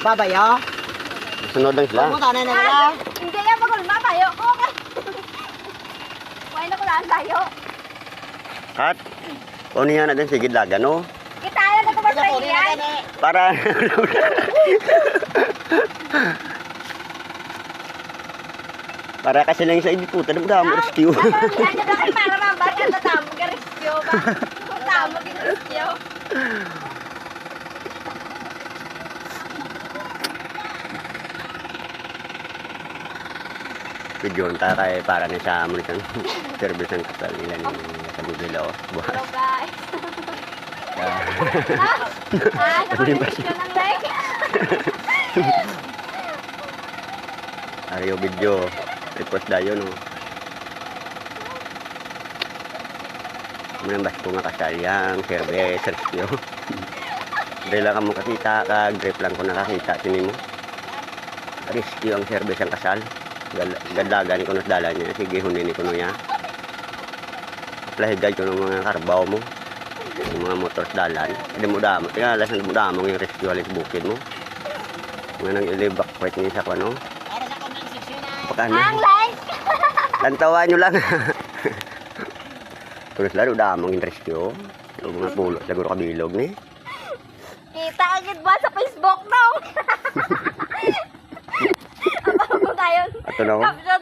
Babayo. Sunod lang sila. Pumunta na nila. Hindi yan magulma tayo. Okay. Kuhain na ko lang tayo. Kat, kung niya natin sige laga, no? Kita na ko ba sa yan? Para... Para kasi lang sa ibiputan, mo rescue. Para mambagan na tamo ka rescue ba? Tamo ka rescue. Video ang taray para na sa amo nitang service ng kasal nila ni Camilo. Hello guys. Sa rescue ng leg. Ariyo video. Request dayo, no? Manambas ko nga kasal yang service rescue. Dahil lang ka mo kakita, kag-grip lang ko nakakita sini mo. Rescue ang service ang kasal. Gadagan ko nas dala niya. Sige, hunin ko niya. Plahigad ko ng mga karbaw mo. Yung mga motor sa dalan. Hindi mo damo. Tingala sa mo damo yung rescue halit bukid mo. Mga nang ilibak-kwet niya sa kano. Pakano? Ang like. Tantawan nyo lang. Terus lalo damang yung rescue. Yung mga pulo. Siguro kabilog ni. Kita agad ba sa Facebook no? Tayo. Ito na ako. Capture